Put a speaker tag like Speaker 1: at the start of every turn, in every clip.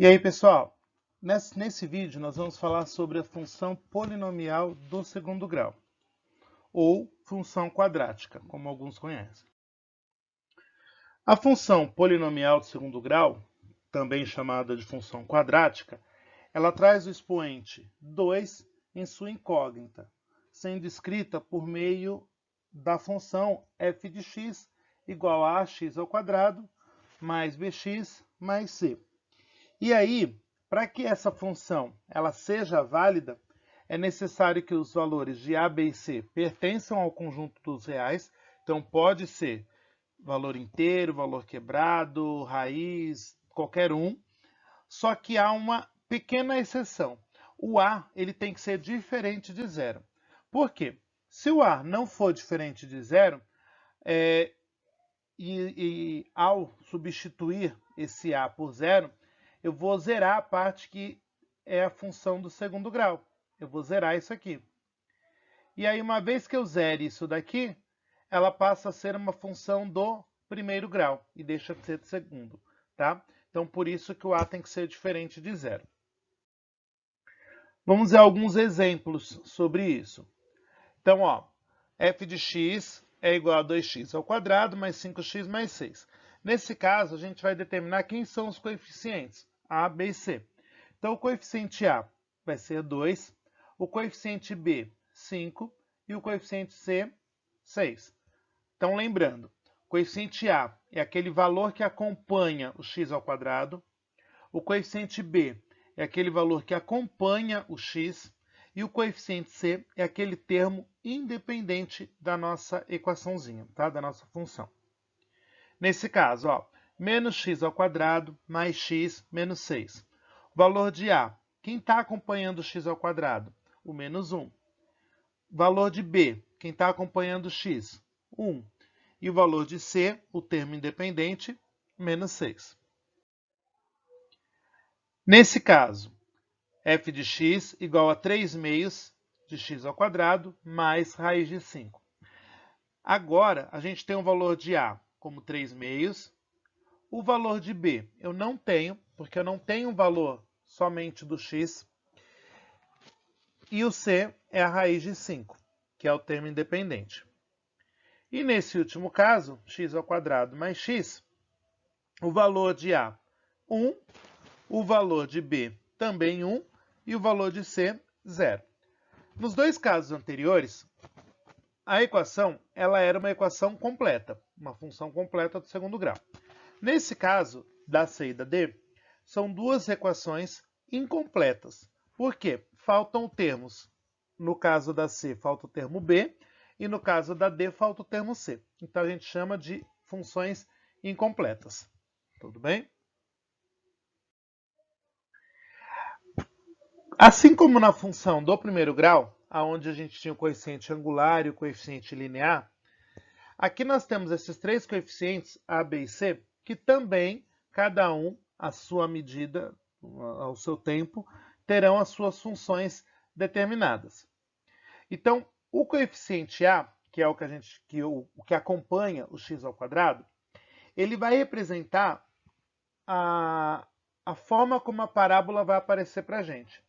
Speaker 1: E aí, pessoal, nesse vídeo nós vamos falar sobre a função polinomial do segundo grau, ou função quadrática, como alguns conhecem. A função polinomial do segundo grau, também chamada de função quadrática, ela traz o expoente 2 em sua incógnita, sendo escrita por meio da função f de x igual a ax ao quadrado mais bx mais c. E aí, para que essa função ela seja válida, é necessário que os valores de a, b e c pertençam ao conjunto dos reais. Então, pode ser valor inteiro, valor quebrado, raiz, qualquer um. Só que há uma pequena exceção. O a ele tem que ser diferente de zero. Por quê? Se o a não for diferente de zero, ao substituir esse a por zero, eu vou zerar a parte que é a função do segundo grau. Eu vou zerar isso aqui. E aí, uma vez que eu zere isso daqui, ela passa a ser uma função do primeiro grau e deixa de ser do segundo, tá? Então, por isso que o a tem que ser diferente de zero. Vamos ver alguns exemplos sobre isso. Então, ó, f de x é igual a 2x ao quadrado mais 5x mais 6. Nesse caso, a gente vai determinar quem são os coeficientes, a, b e c. Então, o coeficiente a vai ser 2, o coeficiente b, 5, e o coeficiente c, 6. Então, lembrando, o coeficiente a é aquele valor que acompanha o x ao quadrado, o coeficiente b é aquele valor que acompanha o x, e o coeficiente c é aquele termo independente da nossa equaçãozinha, tá? Da nossa função. Nesse caso, ó, menos x ao quadrado mais x menos 6. O valor de a, quem está acompanhando o x ao quadrado? O menos 1. O valor de b, quem está acompanhando o x? 1. E o valor de c, o termo independente, menos 6. Nesse caso, f de x igual a 3 meios de x ao quadrado mais raiz de 5. Agora, a gente tem o valor de a como 3 meios. O valor de b eu não tenho, porque eu não tenho um valor somente do x. E o c é a raiz de 5, que é o termo independente. E nesse último caso, x ao quadrado mais x, o valor de a, 1, o valor de b também 1, e o valor de c, 0. Nos dois casos anteriores, a equação ela era uma equação completa, uma função completa do segundo grau. Nesse caso, da c e da d, são duas equações incompletas. Por quê? Faltam termos. No caso da c, falta o termo b, e no caso da d, falta o termo c. Então, a gente chama de funções incompletas. Tudo bem? Assim como na função do primeiro grau, onde a gente tinha o coeficiente angular e o coeficiente linear, aqui nós temos esses três coeficientes, a, b e c, que também, cada um, à sua medida, ao seu tempo, terão as suas funções determinadas. Então, o coeficiente a, que é o que acompanha o x ao quadrado, ele vai representar a forma como a parábola vai aparecer para a gente.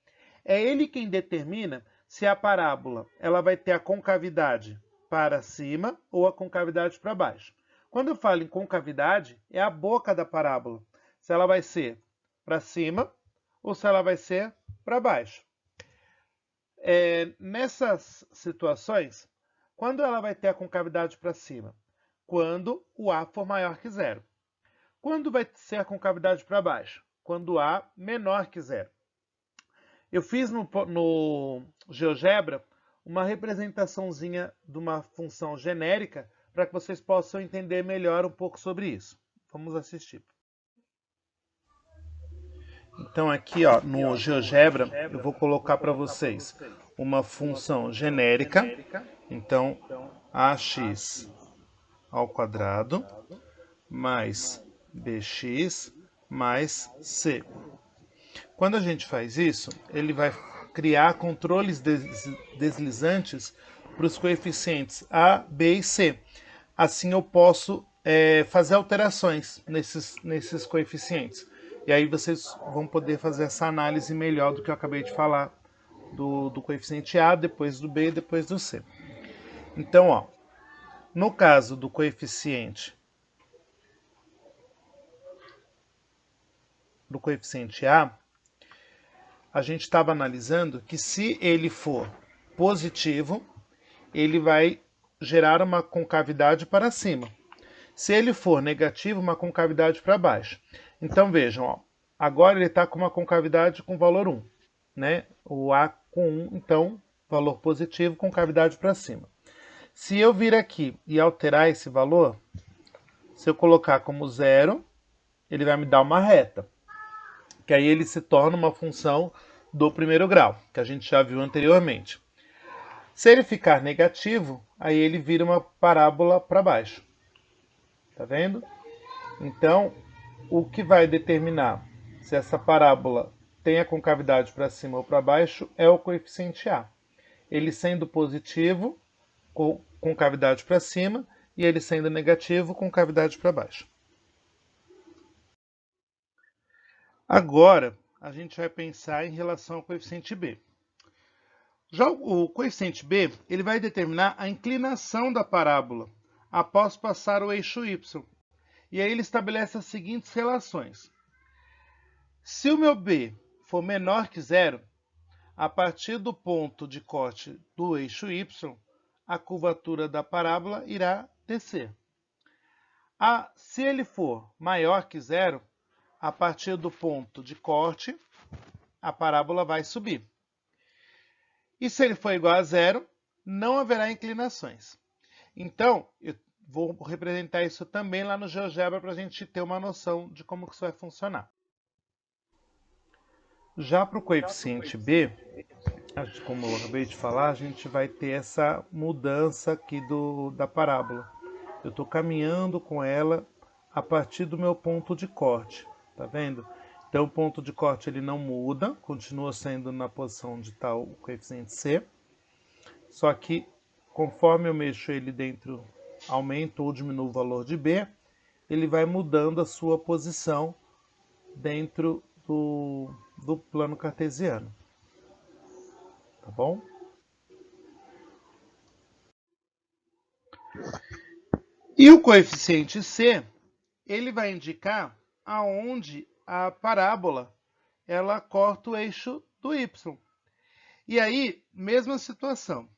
Speaker 1: É ele quem determina se a parábola ela vai ter a concavidade para cima ou a concavidade para baixo. Quando eu falo em concavidade, é a boca da parábola. Se ela vai ser para cima ou se ela vai ser para baixo. Nessas situações, quando ela vai ter a concavidade para cima? Quando o a for maior que zero. Quando vai ser a concavidade para baixo? Quando a menor que zero. Eu fiz no GeoGebra uma representaçãozinha de uma função genérica para que vocês possam entender melhor um pouco sobre isso. Vamos assistir. Então aqui, ó, no GeoGebra, eu vou colocar para vocês uma função genérica. Então, ax ao quadrado mais bx mais c. Quando a gente faz isso, ele vai criar controles deslizantes para os coeficientes a, b e c. Assim eu posso fazer alterações nesses coeficientes. E aí vocês vão poder fazer essa análise melhor do que eu acabei de falar do coeficiente A, depois do B e depois do C. Então, ó, no caso do coeficiente A gente estava analisando que se ele for positivo, ele vai gerar uma concavidade para cima. Se ele for negativo, uma concavidade para baixo. Então vejam, ó, agora ele está com uma concavidade com valor 1, né? O A com 1, então valor positivo, concavidade para cima. Se eu vir aqui e alterar esse valor, se eu colocar como 0, ele vai me dar uma reta, que aí ele se torna uma função do primeiro grau, que a gente já viu anteriormente. Se ele ficar negativo, aí ele vira uma parábola para baixo. Tá vendo? Então, o que vai determinar se essa parábola tem a concavidade para cima ou para baixo é o coeficiente A. Ele sendo positivo, com concavidade para cima, e ele sendo negativo, concavidade para baixo. Agora, a gente vai pensar em relação ao coeficiente B. Já o coeficiente B, ele vai determinar a inclinação da parábola após passar o eixo y. E aí ele estabelece as seguintes relações. Se o meu B for menor que 0, a partir do ponto de corte do eixo y, a curvatura da parábola irá descer. Se ele for maior que 0, a partir do ponto de corte, a parábola vai subir. E se ele for igual a 0, não haverá inclinações. Então, eu vou representar isso também lá no GeoGebra para a gente ter uma noção de como que isso vai funcionar. Já para o coeficiente B, como eu acabei de falar, a gente vai ter essa mudança aqui da parábola. Eu estou caminhando com ela a partir do meu ponto de corte, tá vendo? Então o ponto de corte ele não muda, continua sendo na posição de tal o coeficiente C, só que conforme eu mexo ele dentro, aumento ou diminuo o valor de B, ele vai mudando a sua posição dentro do plano cartesiano. Tá bom? E o coeficiente C, ele vai indicar aonde a parábola ela corta o eixo do y. E aí, mesma situação.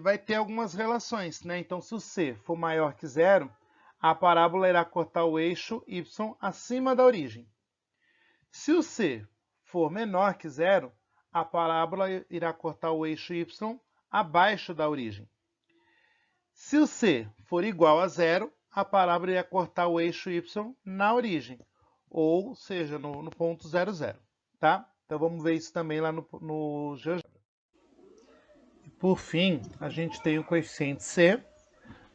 Speaker 1: Vai ter algumas relações, né? Então, se o C for maior que 0, a parábola irá cortar o eixo y acima da origem. Se o C for menor que 0, a parábola irá cortar o eixo y abaixo da origem. Se o C for igual a 0, a parábola irá cortar o eixo y na origem, ou seja, no ponto 0, 0. Tá? Então vamos ver isso também lá no GeoGebra. Por fim, a gente tem o coeficiente C.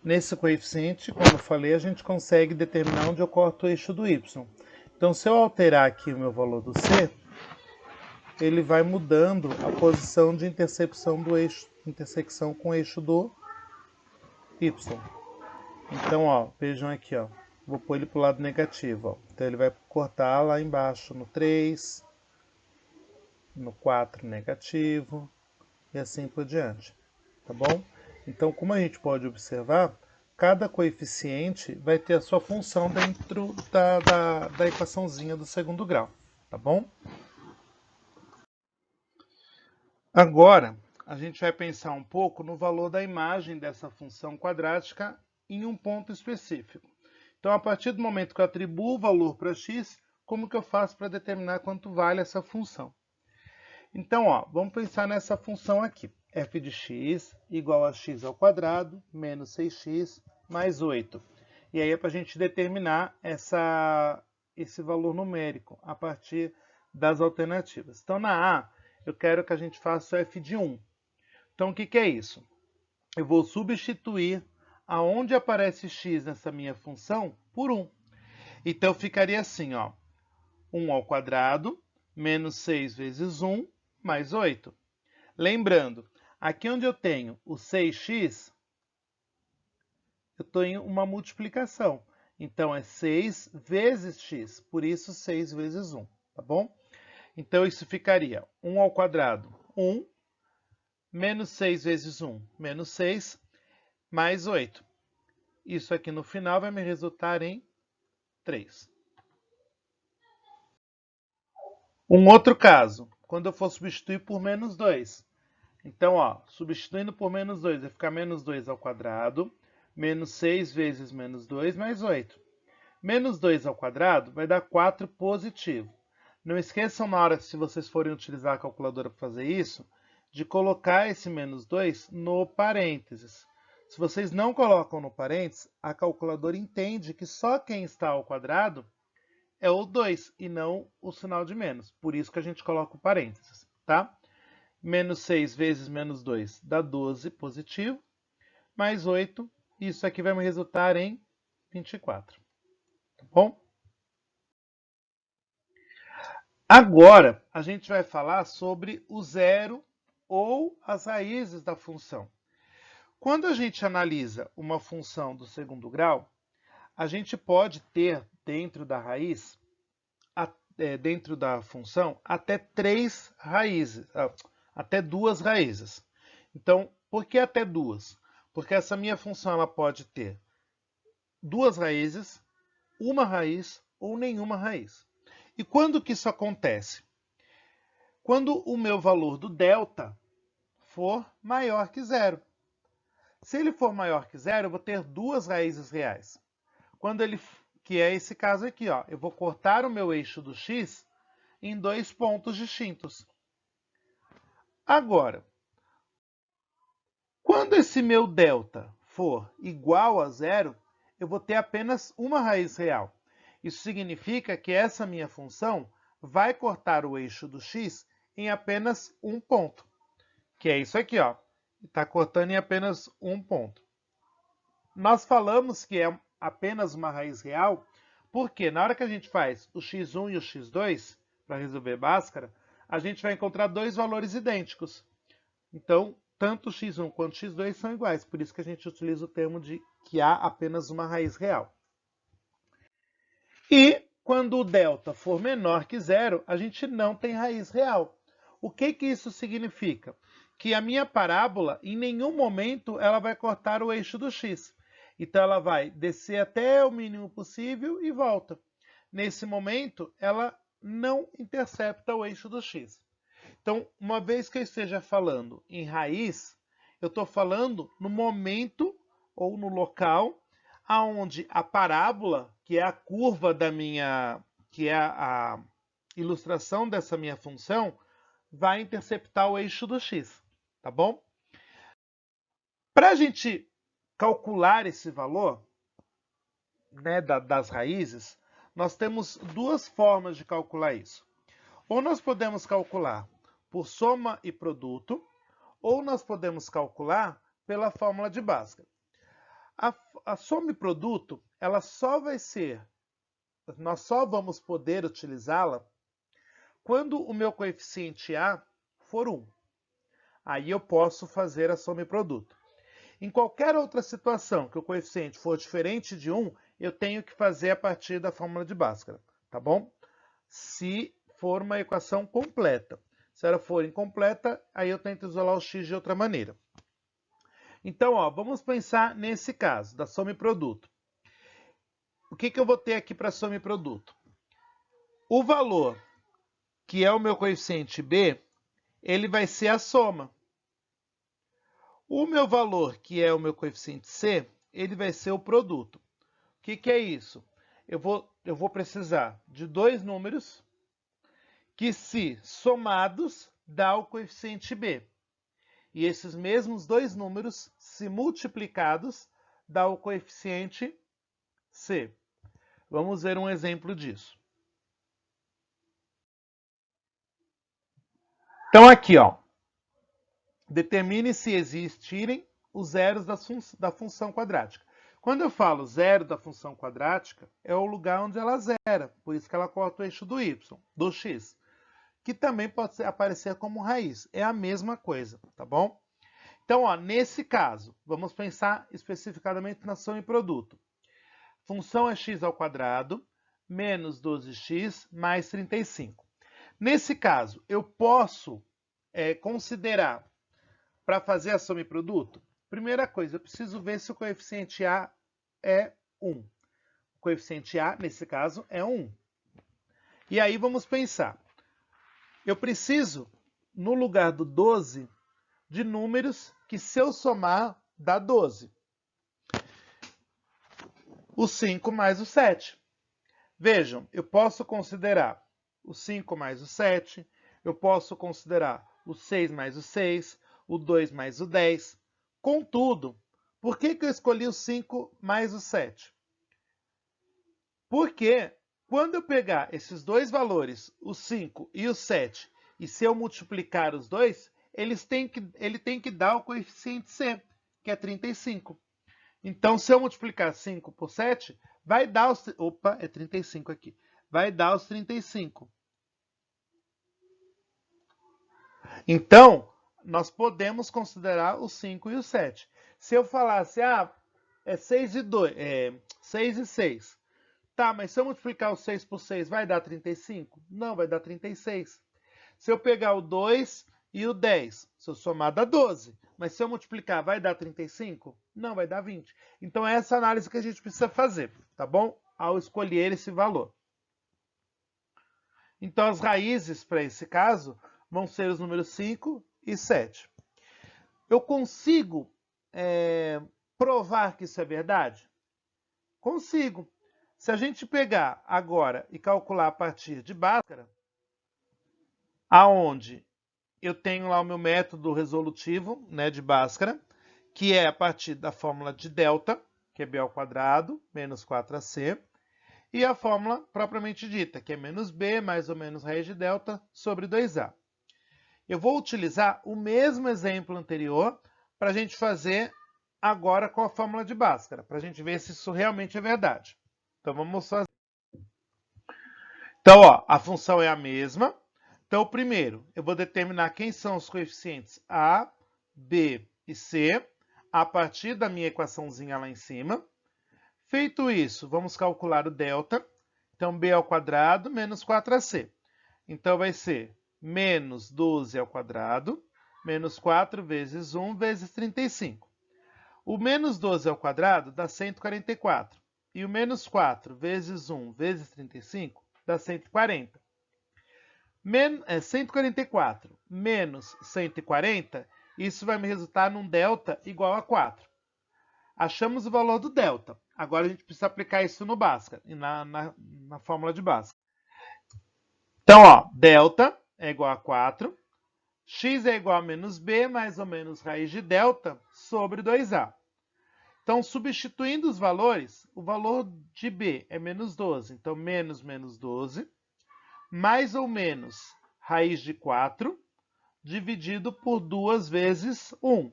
Speaker 1: Nesse coeficiente, como eu falei, a gente consegue determinar onde eu corto o eixo do y. Então, se eu alterar aqui o meu valor do C, ele vai mudando a posição de interseção do eixo, intersecção com o eixo do y. Então, ó, vejam aqui, ó, vou pôr ele para o lado negativo. Ó. Então, ele vai cortar lá embaixo no 3, no 4 negativo e assim por diante. Tá bom? Então, como a gente pode observar, cada coeficiente vai ter a sua função dentro da equaçãozinha do segundo grau. Tá bom? Agora, a gente vai pensar um pouco no valor da imagem dessa função quadrática em um ponto específico. Então, a partir do momento que eu atribuo o valor para x, como que eu faço para determinar quanto vale essa função? Então, ó, vamos pensar nessa função aqui. f de x igual a x ao quadrado menos 6x mais 8. E aí é para a gente determinar esse valor numérico a partir das alternativas. Então, na A, eu quero que a gente faça o f de 1. Então, o que é isso? Eu vou substituir aonde aparece x nessa minha função por 1. Então, ficaria assim, ó, 1 ao quadrado menos 6 vezes 1 mais 8. Lembrando, aqui onde eu tenho o 6x, eu tenho uma multiplicação. Então, é 6 vezes x, por isso 6 vezes 1, tá bom? Então, isso ficaria 1 ao quadrado, 1, menos 6 vezes 1, menos 6, mais 8. Isso aqui no final vai me resultar em 3. Um outro caso, quando eu for substituir por menos 2. Então, ó, substituindo por menos 2, vai ficar menos 2 ao quadrado, menos 6 vezes menos 2, mais 8. Menos 2 ao quadrado vai dar 4 positivo. Não esqueçam na hora, se vocês forem utilizar a calculadora para fazer isso, de colocar esse menos 2 no parênteses. Se vocês não colocam no parênteses, a calculadora entende que só quem está ao quadrado é o 2 e não o sinal de menos. Por isso que a gente coloca o parênteses, tá? Menos 6 vezes menos 2 dá 12 positivo, mais 8, isso aqui vai me resultar em 24. Tá bom? Agora, a gente vai falar sobre o zero ou as raízes da função. Quando a gente analisa uma função do segundo grau, a gente pode ter dentro da raiz, dentro da função, até 3 raízes, até 2 raízes. Então, por que até 2? Porque essa minha função ela pode ter 2 raízes, uma raiz ou nenhuma raiz. E quando que isso acontece? Quando o meu valor do delta for maior que zero. Se ele for maior que zero, eu vou ter 2 raízes reais. Quando ele, que é esse caso aqui, ó, eu vou cortar o meu eixo do x em 2 pontos distintos. Agora, quando esse meu delta for igual a zero, eu vou ter apenas uma raiz real. Isso significa que essa minha função vai cortar o eixo do x em apenas um ponto, que é isso aqui, ó. Está cortando em apenas um ponto. Nós falamos que é apenas uma raiz real, porque na hora que a gente faz o x1 e o x2, para resolver Bhaskara, a gente vai encontrar dois valores idênticos. Então, tanto x1 quanto x2 são iguais, por isso que a gente utiliza o termo de que há apenas uma raiz real. E quando o delta for menor que zero, a gente não tem raiz real. O que isso significa? Que a minha parábola, em nenhum momento, ela vai cortar o eixo do x. Então, ela vai descer até o mínimo possível e volta. Nesse momento, ela não intercepta o eixo do x. Então, uma vez que eu esteja falando em raiz, eu estou falando no momento ou no local aonde a parábola, que é a curva da minha, que é a ilustração dessa minha função, vai interceptar o eixo do x, tá bom? Para a gente calcular esse valor, né, das raízes, nós temos duas formas de calcular isso. Ou nós podemos calcular por soma e produto, ou nós podemos calcular pela fórmula de Bhaskara. A soma e produto, ela só vai ser, nós só vamos poder utilizá-la quando o meu coeficiente A for 1. Aí eu posso fazer a soma e produto. Em qualquer outra situação que o coeficiente for diferente de 1, eu tenho que fazer a partir da fórmula de Bhaskara, tá bom? Se for uma equação completa. Se ela for incompleta, aí eu tento isolar o x de outra maneira. Então, ó, vamos pensar nesse caso, da soma e produto. O que eu vou ter aqui para soma e produto? O valor, que é o meu coeficiente b, ele vai ser a soma. O meu valor, que é o meu coeficiente c, ele vai ser o produto. O que é isso? Eu vou precisar de dois números que, se somados, dá o coeficiente b. E esses mesmos dois números, se multiplicados, dá o coeficiente c. Vamos ver um exemplo disso. Então, aqui, ó, determine se existirem os zeros da função quadrática. Quando eu falo zero da função quadrática, é o lugar onde ela zera, por isso que ela corta o eixo do y, do x, que também pode aparecer como raiz. É a mesma coisa, tá bom? Então, ó, nesse caso, vamos pensar especificadamente na soma e produto. função é x ao quadrado menos 12x mais 35. Nesse caso, eu posso considerar, para fazer a soma e produto, primeira coisa, eu preciso ver se o coeficiente A é 1. O coeficiente A, nesse caso, é 1. E aí vamos pensar. Eu preciso, no lugar do 12, de números que, se eu somar, dá 12. O 5 mais o 7. Vejam, eu posso considerar o 5 mais o 7, eu posso considerar o 6 mais o 6, o 2 mais o 10. Contudo, por que eu escolhi o 5 mais o 7? Porque quando eu pegar esses dois valores, o 5 e o 7, e se eu multiplicar os dois, ele tem que dar o coeficiente C, que é 35. Então, se eu multiplicar 5 por 7, vai dar os... Opa, é 35 aqui. Vai dar os 35. Então, nós podemos considerar o 5 e o 7. Se eu falasse, é 6 e 2, 6 e 6. Tá, mas se eu multiplicar o 6 por 6, vai dar 35? Não, vai dar 36. Se eu pegar o 2 e o 10, se eu somar, dá 12. Mas se eu multiplicar, vai dar 35? Não, vai dar 20. Então, é essa análise que a gente precisa fazer, tá bom? Ao escolher esse valor. Então, as raízes, para esse caso, vão ser os números 5 e 7. Eu consigo provar que isso é verdade? Consigo. Se a gente pegar agora e calcular a partir de Bhaskara, aonde eu tenho lá o meu método resolutivo, né, de Bhaskara, que é a partir da fórmula de delta, que é b ao quadrado, menos 4ac, e a fórmula propriamente dita, que é menos b mais ou menos raiz de delta sobre 2a. Eu vou utilizar o mesmo exemplo anterior para a gente fazer agora com a fórmula de Bhaskara, para a gente ver se isso realmente é verdade. Então, vamos fazer. Então, a função é a mesma. Então, primeiro, eu vou determinar quem são os coeficientes A, B e C, a partir da minha equaçãozinha lá em cima. Feito isso, vamos calcular o delta. Então, b ao quadrado menos 4ac. Então, vai ser menos 12 ao quadrado, menos 4 vezes 1 vezes 35. O menos 12 ao quadrado dá 144. E o menos 4 vezes 1 vezes 35 dá 140. 144 menos 140, isso vai me resultar num delta igual a 4. Achamos o valor do delta. Agora a gente precisa aplicar isso no Bhaskara, na fórmula de Bhaskara. Então, delta é igual a 4, x é igual a menos b mais ou menos raiz de delta sobre 2a. Então, substituindo os valores, o valor de b é menos 12. Então, menos 12, mais ou menos raiz de 4, dividido por 2 vezes 1.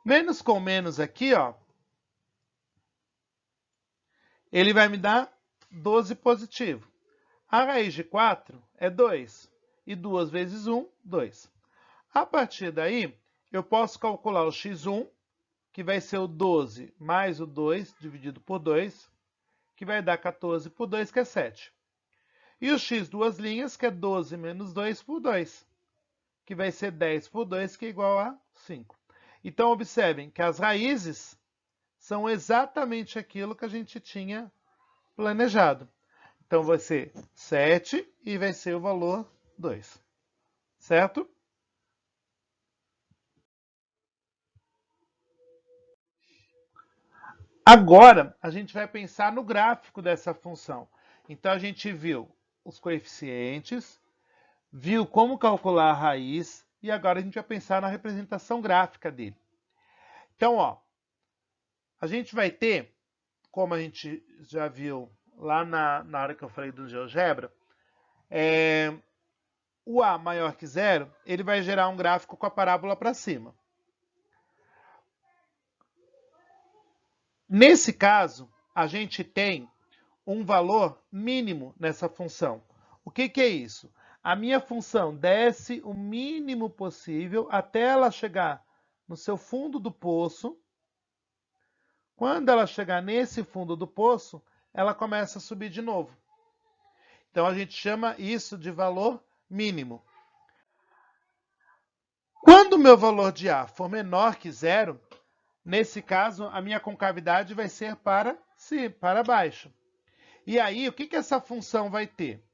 Speaker 1: Menos com menos aqui, ele vai me dar 12 positivo. A raiz de 4 é 2. E 2 vezes 1, 2. A partir daí, eu posso calcular o x1, que vai ser o 12 mais o 2 dividido por 2, que vai dar 14 por 2, que é 7. E o x duas linhas, que é 12 menos 2 por 2, que vai ser 10 por 2, que é igual a 5. Então, observem que as raízes são exatamente aquilo que a gente tinha planejado. Então, vai ser 7 e vai ser o valor 2. Certo? Agora, a gente vai pensar no gráfico dessa função. Então, a gente viu os coeficientes, viu como calcular a raiz, e agora a gente vai pensar na representação gráfica dele. Então, a gente vai ter, como a gente já viu lá na hora que eu falei do GeoGebra, o A maior que zero, ele vai gerar um gráfico com a parábola para cima. Nesse caso, a gente tem um valor mínimo nessa função. O que é isso? A minha função desce o mínimo possível até ela chegar no seu fundo do poço. Quando ela chegar nesse fundo do poço, ela começa a subir de novo. Então, a gente chama isso de valor mínimo. Quando o meu valor de A for menor que zero, nesse caso, a minha concavidade vai ser para baixo. E aí, o que essa função vai ter?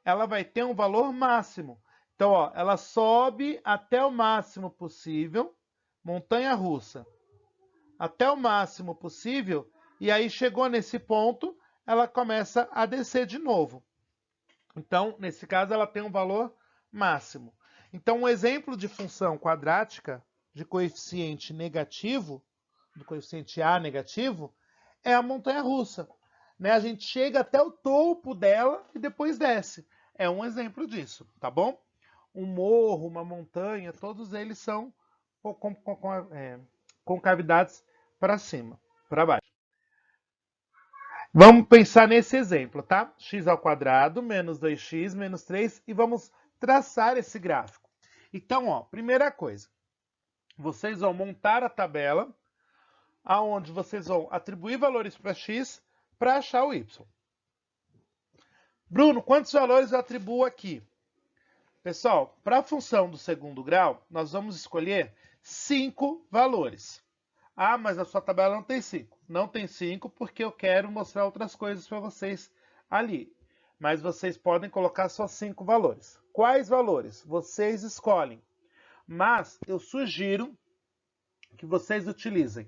Speaker 1: Ela vai ter um valor máximo. Então, ó, ela sobe até o máximo possível, montanha-russa, até o máximo possível, e aí chegou nesse ponto, ela começa a descer de novo. Então, nesse caso, ela tem um valor máximo. Então, um exemplo de função quadrática de coeficiente negativo, do coeficiente A negativo, é a montanha-russa. Né? A gente chega até o topo dela e depois desce. É um exemplo disso, tá bom? Um morro, uma montanha, todos eles são com cavidades para cima, para baixo. Vamos pensar nesse exemplo, tá? X ao quadrado menos 2x menos 3 e vamos traçar esse gráfico. Então, ó, primeira coisa, vocês vão montar a tabela aonde vocês vão atribuir valores para x para achar o y. Bruno, quantos valores eu atribuo aqui? Pessoal, para a função do segundo grau, nós vamos escolher 5 valores. Ah, mas a sua tabela não tem 5. Não tem 5 porque eu quero mostrar outras coisas para vocês ali. Mas vocês podem colocar só 5 valores. Quais valores? Vocês escolhem. Mas eu sugiro que vocês utilizem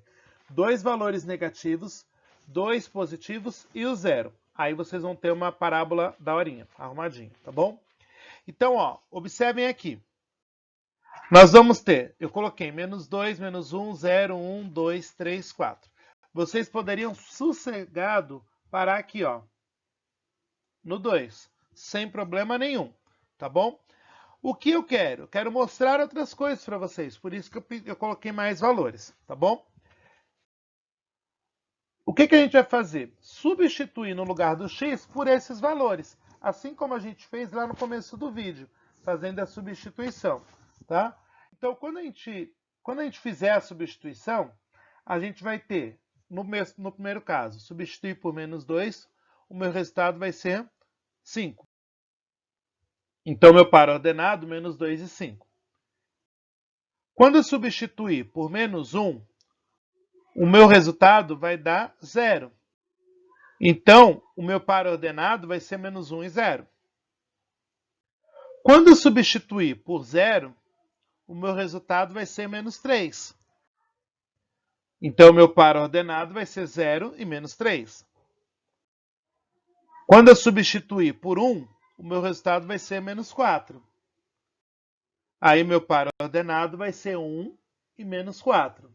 Speaker 1: 2 valores negativos, 2 positivos e o 0. Aí vocês vão ter uma parábola daorinha, arrumadinha, tá bom? Então, ó, observem aqui. Nós vamos ter, eu coloquei menos 2, menos 1, 0, 1, 2, 3, 4. Vocês poderiam sossegado parar aqui, ó, no 2, sem problema nenhum, tá bom? O que eu quero? Eu quero mostrar outras coisas para vocês, por isso que eu coloquei mais valores, tá bom? O que a gente vai fazer? Substituir no lugar do x por esses valores, assim como a gente fez lá no começo do vídeo, fazendo a substituição, tá? Então, quando a gente fizer a substituição, a gente vai ter, no primeiro caso, substituir por menos 2, o meu resultado vai ser 5. Então, meu par ordenado, menos 2 e 5. Quando eu substituir por menos 1, o meu resultado vai dar 0. Então, o meu par ordenado vai ser menos 1 e 0. Quando eu substituir por 0, o meu resultado vai ser menos 3. Então, o meu par ordenado vai ser 0 e menos 3. Quando eu substituir por 1, o meu resultado vai ser menos 4. Aí, meu par ordenado vai ser 1 e menos 4.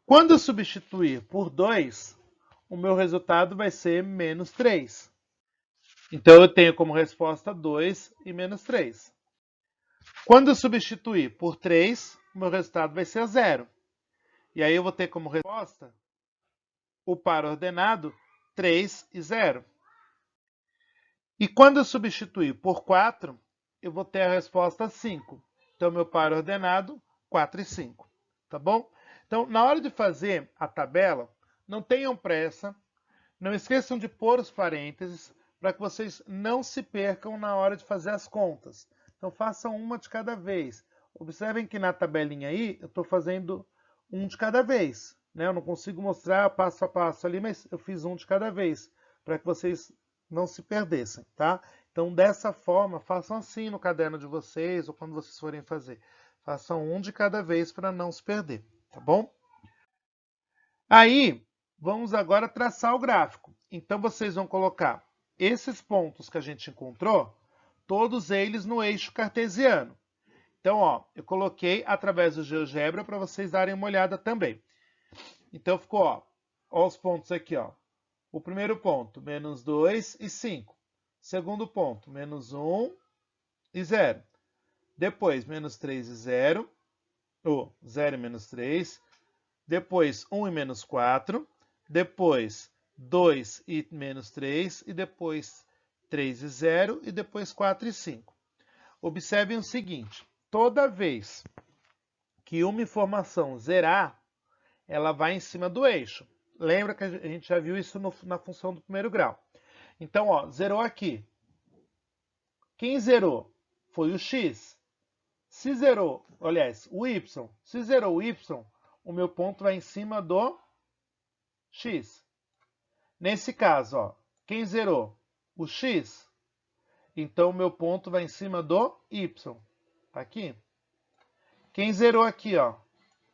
Speaker 1: Quando eu substituir por 2, o meu resultado vai ser menos 3. Então, eu tenho como resposta 2 e menos 3. Quando eu substituir por 3, o meu resultado vai ser 0. E aí eu vou ter como resposta o par ordenado 3 e 0. E quando eu substituir por 4, eu vou ter a resposta 5. Então, meu par ordenado, 4 e 5. Tá bom? Então, na hora de fazer a tabela, não tenham pressa. Não esqueçam de pôr os parênteses para que vocês não se percam na hora de fazer as contas. Então, façam uma de cada vez. Observem que na tabelinha aí, eu estou fazendo um de cada vez. Né? Eu não consigo mostrar passo a passo ali, mas eu fiz um de cada vez, para que vocês não se perdessem, tá? Então, dessa forma, façam assim no caderno de vocês, ou quando vocês forem fazer. Façam um de cada vez para não se perder, tá bom? Aí, vamos agora traçar o gráfico. Então, vocês vão colocar esses pontos que a gente encontrou, todos eles no eixo cartesiano. Então, ó, eu coloquei através do GeoGebra para vocês darem uma olhada também. Então, ficou, ó os pontos aqui, ó. O primeiro ponto, menos 2 e 5. Segundo ponto, menos 1 e 0. Depois, menos 3 e 0. 0 e menos 3. Depois, 1 e menos 4. Depois, 2 e menos 3. E depois, 3 e 0. E depois, 4 e 5. Observem o seguinte. Toda vez que uma informação zerar, ela vai em cima do eixo. Lembra que a gente já viu isso na função do primeiro grau. Então, ó, zerou aqui. Quem zerou foi o x. Se zerou, aliás, o y. Se zerou o y, o meu ponto vai em cima do x. Nesse caso, ó, quem zerou? O x. Então, o meu ponto vai em cima do y. Tá aqui. Quem zerou aqui, ó,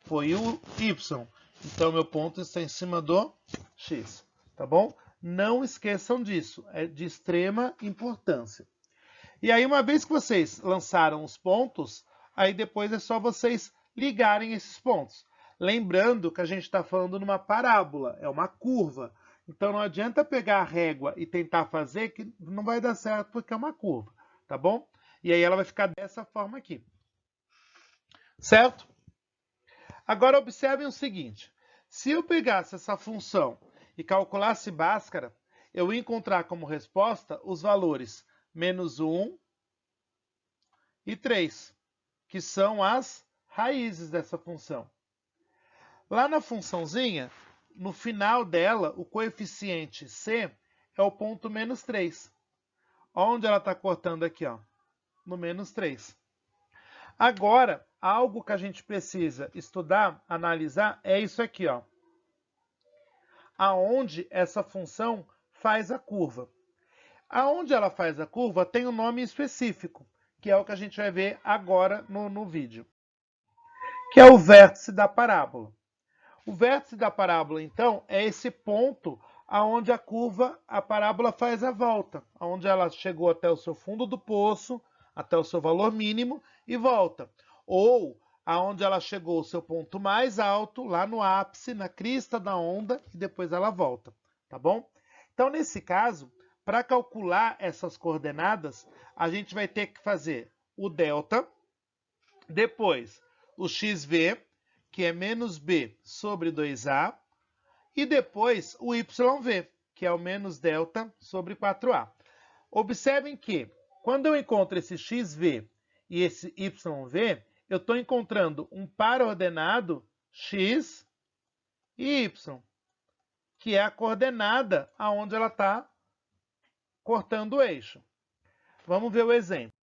Speaker 1: foi o y. Então, meu ponto está em cima do x. Tá bom? Não esqueçam disso. É de extrema importância. E aí, uma vez que vocês lançaram os pontos, aí depois é só vocês ligarem esses pontos. Lembrando que a gente está falando numa parábola, é uma curva. Então não adianta pegar a régua e tentar fazer, que não vai dar certo porque é uma curva, tá bom? E aí ela vai ficar dessa forma aqui. Certo? Agora observem o seguinte. Se eu pegasse essa função e calculasse Bhaskara, eu ia encontrar como resposta os valores menos 1 e 3, que são as raízes dessa função. Lá na funçãozinha, no final dela, o coeficiente c é o ponto menos 3. Onde ela está cortando aqui, ó, no menos 3. Agora, algo que a gente precisa estudar, analisar, é isso aqui, ó. Aonde essa função faz a curva. Aonde ela faz a curva tem um nome específico, que é o que a gente vai ver agora no vídeo, que é o vértice da parábola. O vértice da parábola, então, é esse ponto aonde a curva, a parábola faz a volta, aonde ela chegou até o seu fundo do poço, até o seu valor mínimo e volta. Ou aonde ela chegou ao seu ponto mais alto, lá no ápice, na crista da onda, e depois ela volta, tá bom? Então, nesse caso, para calcular essas coordenadas, a gente vai ter que fazer o delta, depois o xv, que é menos b sobre 2a, e depois o yv, que é o menos delta sobre 4a. Observem que, quando eu encontro esse xv e esse yv, eu estou encontrando um par ordenado x e y, que é a coordenada aonde ela está cortando o eixo. Vamos ver o exemplo.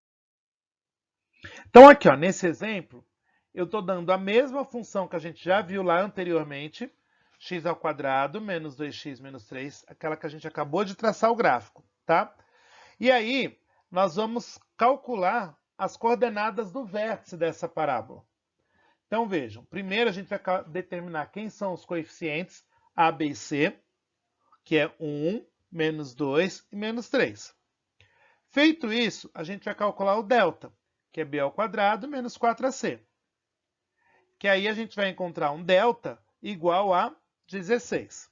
Speaker 1: Então, aqui, ó, nesse exemplo, eu estou dando a mesma função que a gente já viu lá anteriormente, x ao quadrado menos 2x menos 3, aquela que a gente acabou de traçar o gráfico, tá? E aí, nós vamos calcular as coordenadas do vértice dessa parábola. Então, vejam, primeiro a gente vai determinar quem são os coeficientes a, b e c, que é 1, menos 2 e menos 3. Feito isso, a gente vai calcular o delta, que é b ao quadrado menos 4ac. Que aí a gente vai encontrar um delta igual a 16.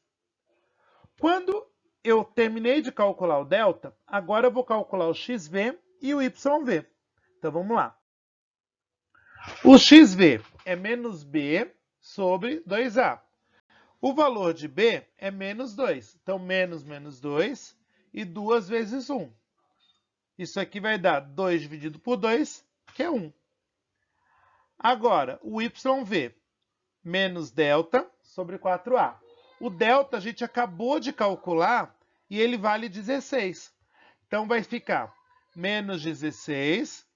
Speaker 1: Quando eu terminei de calcular o delta, agora eu vou calcular o xv e o yv. Então vamos lá. O xv é menos b sobre 2a. O valor de b é menos 2. Então, menos 2 e 2 vezes 1. Isso aqui vai dar 2 dividido por 2, que é 1. Agora, o yv, menos delta sobre 4a. O delta a gente acabou de calcular e ele vale 16. Então, vai ficar menos 16,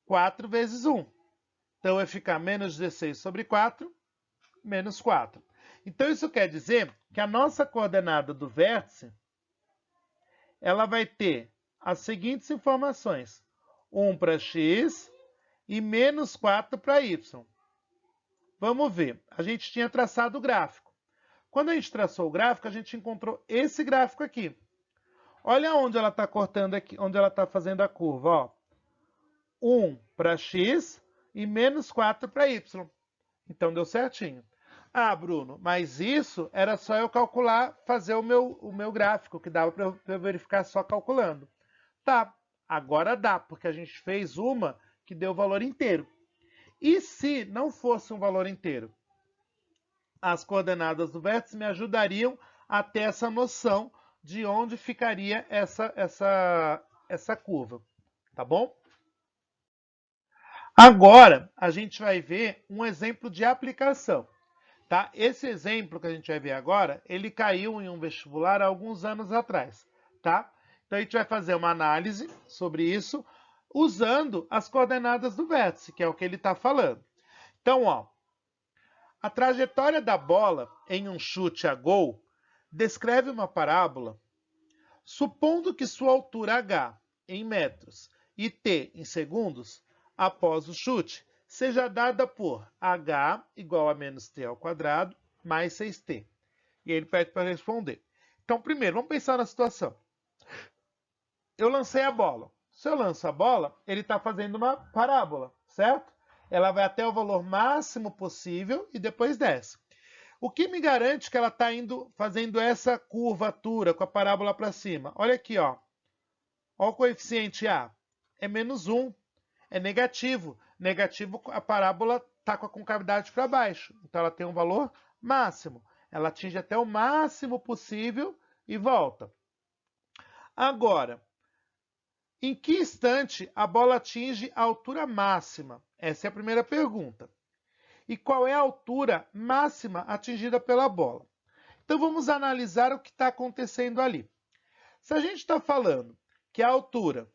Speaker 1: 4 vezes 1. Então, vai ficar menos 16 sobre 4, menos 4. Então, isso quer dizer que a nossa coordenada do vértice, ela vai ter as seguintes informações. 1 para x e menos 4 para y. Vamos ver. A gente tinha traçado o gráfico. Quando a gente traçou o gráfico, a gente encontrou esse gráfico aqui. Olha onde ela está cortando aqui, onde ela está fazendo a curva. Ó. 1 para x e menos 4 para y. Então, deu certinho. Ah, Bruno, mas isso era só eu calcular, fazer o meu gráfico, que dava para eu verificar só calculando. Tá, agora dá, porque a gente fez uma que deu o valor inteiro. E se não fosse um valor inteiro? As coordenadas do vértice me ajudariam a ter essa noção de onde ficaria essa curva, tá bom? Agora, a gente vai ver um exemplo de aplicação. Tá? Esse exemplo que a gente vai ver agora, ele caiu em um vestibular há alguns anos atrás. Tá? Então a gente vai fazer uma análise sobre isso usando as coordenadas do vértice, que é o que ele está falando. Então, ó, a trajetória da bola em um chute a gol descreve uma parábola, supondo que sua altura h em metros e t em segundos após o chute seja dada por h igual a menos t ao quadrado mais 6t. E ele pede para responder. Então, primeiro, vamos pensar na situação. Eu lancei a bola. Se eu lanço a bola, ele está fazendo uma parábola, certo? Ela vai até o valor máximo possível e depois desce. O que me garante que ela está fazendo essa curvatura com a parábola para cima? Olha aqui, ó. Olha o coeficiente A. É menos 1. É negativo. Negativo, a parábola está com a concavidade para baixo. Então ela tem um valor máximo. Ela atinge até o máximo possível e volta. Agora, em que instante a bola atinge a altura máxima? Essa é a primeira pergunta. E qual é a altura máxima atingida pela bola? Então vamos analisar o que está acontecendo ali. Se a gente está falando que a altura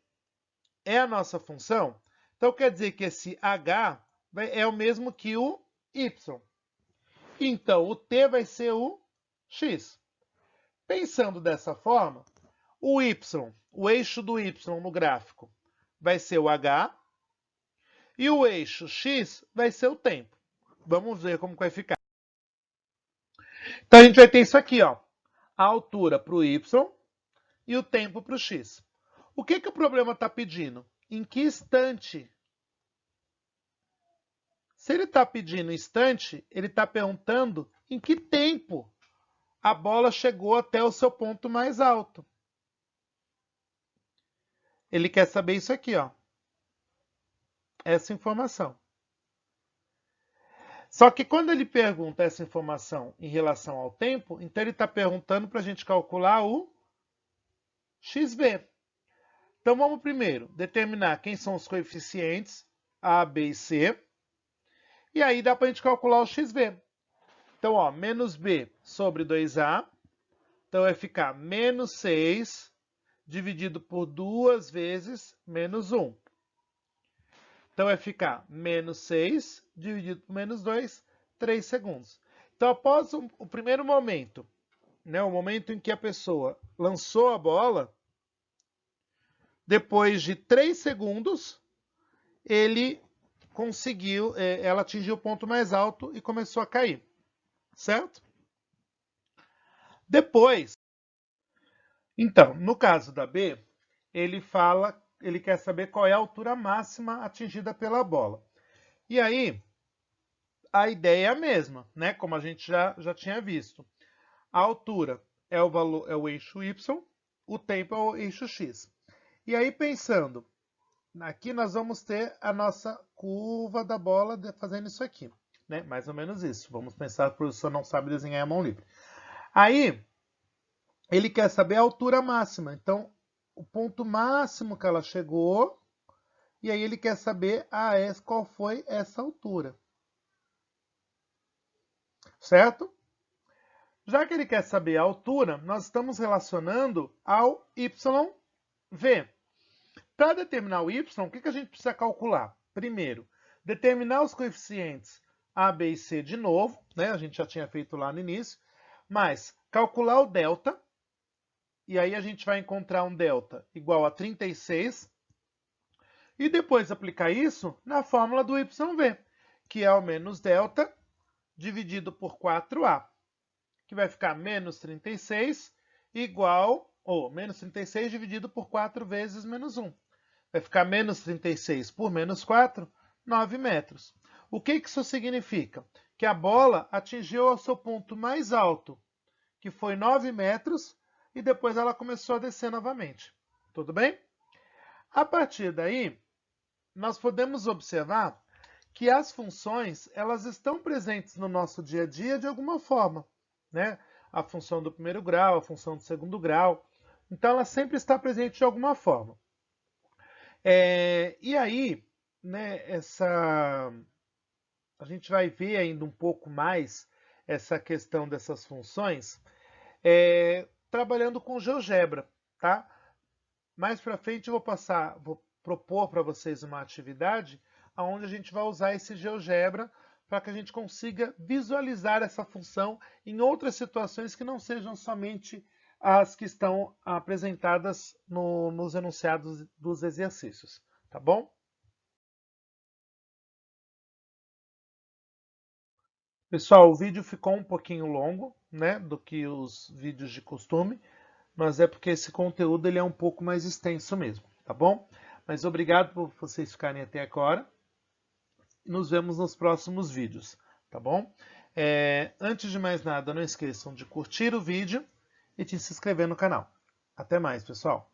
Speaker 1: é a nossa função, então quer dizer que esse h é o mesmo que o y. Então o t vai ser o x. Pensando dessa forma, o y, o eixo do y no gráfico, vai ser o h, e o eixo x vai ser o tempo. Vamos ver como vai ficar. Então a gente vai ter isso aqui, ó. A altura para o y e o tempo para o x. O que o problema está pedindo? Em que instante? Se ele está pedindo instante, ele está perguntando em que tempo a bola chegou até o seu ponto mais alto. Ele quer saber isso aqui, ó. Essa informação. Só que quando ele pergunta essa informação em relação ao tempo, então ele está perguntando para a gente calcular o xv. Então vamos primeiro determinar quem são os coeficientes A, B e C. E aí dá para a gente calcular o xv. Então, ó, menos b sobre 2a. Então vai ficar menos 6 dividido por 2 vezes menos 1. Então vai ficar menos 6 dividido por menos 2, 3 segundos. Então, após o primeiro momento, né, o momento em que a pessoa lançou a bola, depois de 3 segundos, ela atingiu o ponto mais alto e começou a cair, certo? Depois, então, no caso da B, ele quer saber qual é a altura máxima atingida pela bola. E aí, a ideia é a mesma, né? Como a gente já tinha visto. A altura é o eixo y, o tempo é o eixo x. E aí, pensando, aqui nós vamos ter a nossa curva da bola fazendo isso aqui, né? Mais ou menos isso. Vamos pensar que o professor não sabe desenhar a mão livre. Aí, ele quer saber a altura máxima. Então, o ponto máximo que ela chegou, e aí ele quer saber qual foi essa altura. Certo? Já que ele quer saber a altura, nós estamos relacionando ao YV. Para determinar o y, o que a gente precisa calcular? Primeiro, determinar os coeficientes A, B e C de novo, né? A gente já tinha feito lá no início, mas calcular o delta, e aí a gente vai encontrar um delta igual a 36, e depois aplicar isso na fórmula do YV, que é o menos delta dividido por 4A, que vai ficar menos 36 igual, menos 36 dividido por 4 vezes menos 1. Vai ficar menos 36 por menos 4, 9 metros. O que isso significa? Que a bola atingiu o seu ponto mais alto, que foi 9 metros, e depois ela começou a descer novamente. Tudo bem? A partir daí, nós podemos observar que as funções elas estão presentes no nosso dia a dia de alguma forma, né? A função do primeiro grau, a função do segundo grau. Então, ela sempre está presente de alguma forma. E aí, né, a gente vai ver ainda um pouco mais essa questão dessas funções trabalhando com GeoGebra, tá? Mais para frente eu vou propor para vocês uma atividade onde a gente vai usar esse GeoGebra para que a gente consiga visualizar essa função em outras situações que não sejam somente as que estão apresentadas nos enunciados dos exercícios, tá bom? Pessoal, o vídeo ficou um pouquinho longo, né, do que os vídeos de costume, mas é porque esse conteúdo ele é um pouco mais extenso mesmo, tá bom? Mas obrigado por vocês ficarem até agora. Nos vemos nos próximos vídeos, tá bom? Antes de mais nada, não esqueçam de curtir o vídeo e de se inscrever no canal. Até mais, pessoal!